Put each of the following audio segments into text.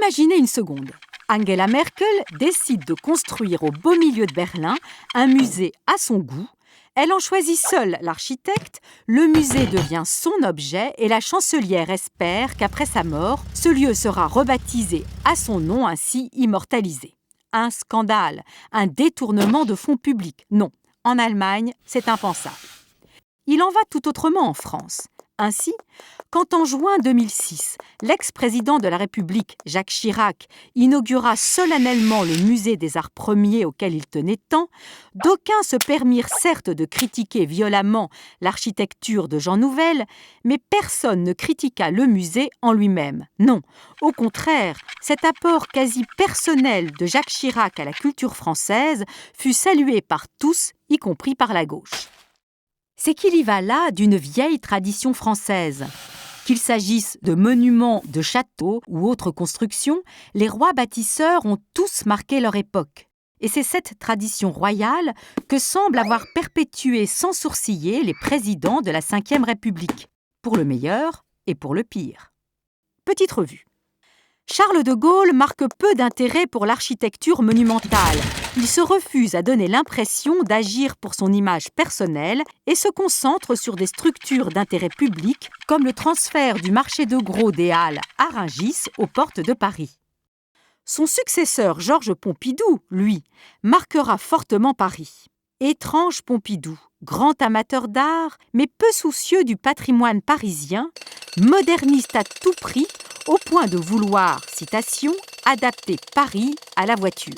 Imaginez une seconde. Angela Merkel décide de construire au beau milieu de Berlin un musée à son goût. Elle en choisit seule l'architecte, le musée devient son objet et la chancelière espère qu'après sa mort, ce lieu sera rebaptisé à son nom, ainsi immortalisé. Un scandale, un détournement de fonds publics. Non, en Allemagne, c'est impensable. Il en va tout autrement en France. Ainsi, quand en juin 2006, l'ex-président de la République, Jacques Chirac, inaugura solennellement le musée des arts premiers auquel il tenait tant, d'aucuns se permirent certes de critiquer violemment l'architecture de Jean Nouvel, mais personne ne critiqua le musée en lui-même. Non, au contraire, cet apport quasi personnel de Jacques Chirac à la culture française fut salué par tous, y compris par la gauche. C'est qu'il y va là d'une vieille tradition française. Qu'il s'agisse de monuments, de châteaux ou autres constructions, les rois bâtisseurs ont tous marqué leur époque. Et c'est cette tradition royale que semblent avoir perpétuée sans sourciller les présidents de la Ve République, pour le meilleur et pour le pire. Petite revue. Charles de Gaulle marque peu d'intérêt pour l'architecture monumentale. Il se refuse à donner l'impression d'agir pour son image personnelle et se concentre sur des structures d'intérêt public comme le transfert du marché de gros des Halles à Rungis aux portes de Paris. Son successeur Georges Pompidou, lui, marquera fortement Paris. Étrange Pompidou, grand amateur d'art, mais peu soucieux du patrimoine parisien, moderniste à tout prix, au point de vouloir, citation, adapter Paris à la voiture.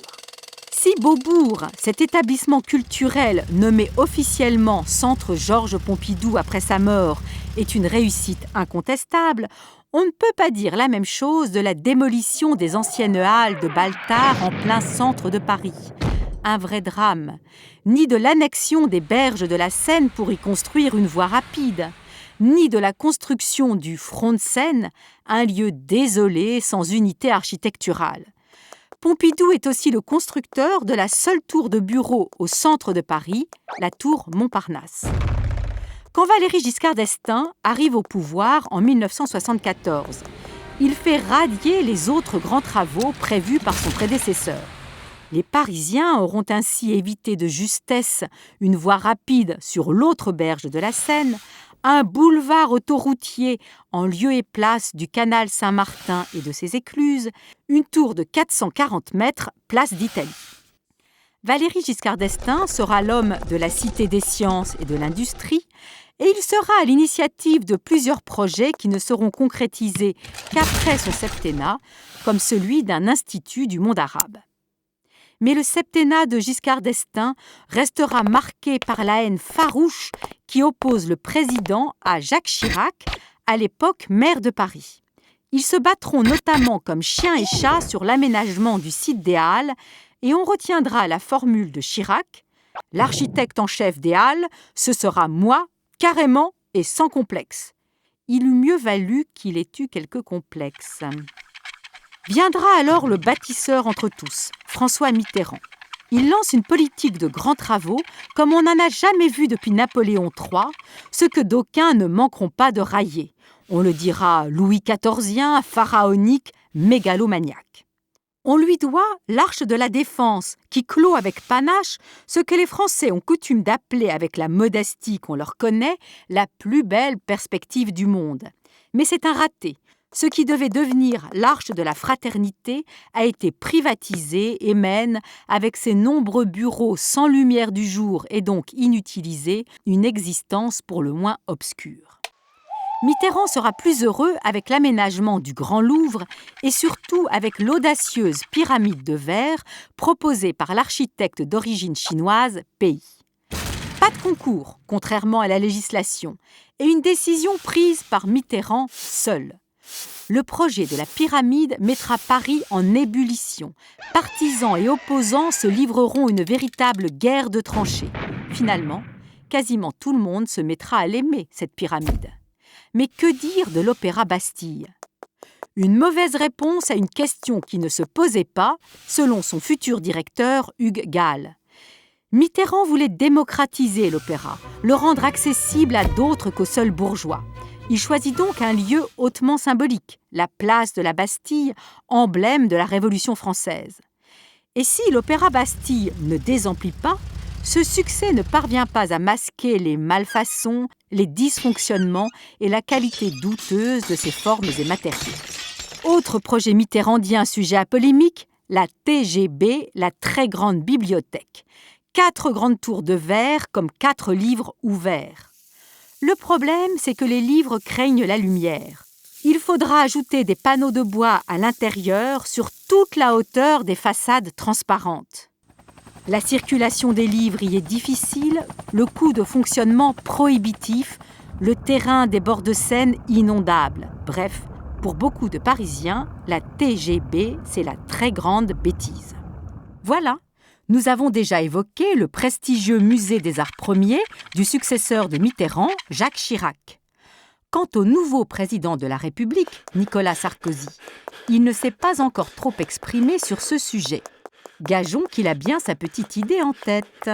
Si Beaubourg, cet établissement culturel nommé officiellement Centre Georges Pompidou après sa mort, est une réussite incontestable, on ne peut pas dire la même chose de la démolition des anciennes halles de Baltard en plein centre de Paris. Un vrai drame, ni de l'annexion des berges de la Seine pour y construire une voie rapide, ni de la construction du front de Seine, un lieu désolé sans unité architecturale. Pompidou est aussi le constructeur de la seule tour de bureau au centre de Paris, la tour Montparnasse. Quand Valéry Giscard d'Estaing arrive au pouvoir en 1974, il fait radier les autres grands travaux prévus par son prédécesseur. Les Parisiens auront ainsi évité de justesse une voie rapide sur l'autre berge de la Seine, un boulevard autoroutier en lieu et place du canal Saint-Martin et de ses écluses, une tour de 440 mètres, place d'Italie. Valéry Giscard d'Estaing sera l'homme de la Cité des sciences et de l'industrie, et il sera à l'initiative de plusieurs projets qui ne seront concrétisés qu'après son septennat, comme celui d'un institut du monde arabe. Mais le septennat de Giscard d'Estaing restera marqué par la haine farouche qui oppose le président à Jacques Chirac, à l'époque maire de Paris. Ils se battront notamment comme chien et chat sur l'aménagement du site des Halles et on retiendra la formule de Chirac « L'architecte en chef des Halles, ce sera moi, carrément et sans complexe ». Il eût mieux valu qu'il ait eu quelques complexes. Viendra alors le bâtisseur entre tous, François Mitterrand. Il lance une politique de grands travaux comme on n'en a jamais vu depuis Napoléon III, ce que d'aucuns ne manqueront pas de railler. On le dira Louis XIVien, pharaonique, mégalomaniaque. On lui doit l'Arche de la Défense, qui clôt avec panache ce que les Français ont coutume d'appeler avec la modestie qu'on leur connaît la plus belle perspective du monde. Mais c'est un raté. Ce qui devait devenir l'Arche de la Fraternité a été privatisé et mène, avec ses nombreux bureaux sans lumière du jour et donc inutilisés, une existence pour le moins obscure. Mitterrand sera plus heureux avec l'aménagement du Grand Louvre et surtout avec l'audacieuse pyramide de verre proposée par l'architecte d'origine chinoise Pei. Pas de concours, contrairement à la législation, et une décision prise par Mitterrand seul. Le projet de la pyramide mettra Paris en ébullition. Partisans et opposants se livreront une véritable guerre de tranchées. Finalement, quasiment tout le monde se mettra à l'aimer, cette pyramide. Mais que dire de l'Opéra Bastille ? Une mauvaise réponse à une question qui ne se posait pas, selon son futur directeur Hugues Gall. Mitterrand voulait démocratiser l'opéra, le rendre accessible à d'autres qu'aux seuls bourgeois. Il choisit donc un lieu hautement symbolique, la place de la Bastille, emblème de la Révolution française. Et si l'Opéra Bastille ne désemplit pas, ce succès ne parvient pas à masquer les malfaçons, les dysfonctionnements et la qualité douteuse de ses formes et matériaux. Autre projet mitterrandien sujet à polémique, la TGB, la très grande bibliothèque. 4 grandes tours de verre comme 4 livres ouverts. Le problème, c'est que les livres craignent la lumière. Il faudra ajouter des panneaux de bois à l'intérieur sur toute la hauteur des façades transparentes. La circulation des livres y est difficile, le coût de fonctionnement prohibitif, le terrain des bords de Seine inondable. Bref, pour beaucoup de Parisiens, la TGB, c'est la très grande bêtise. Voilà, nous avons déjà évoqué le prestigieux musée des Arts Premiers du successeur de Mitterrand, Jacques Chirac. Quant au nouveau président de la République, Nicolas Sarkozy, il ne s'est pas encore trop exprimé sur ce sujet. Gageons qu'il a bien sa petite idée en tête.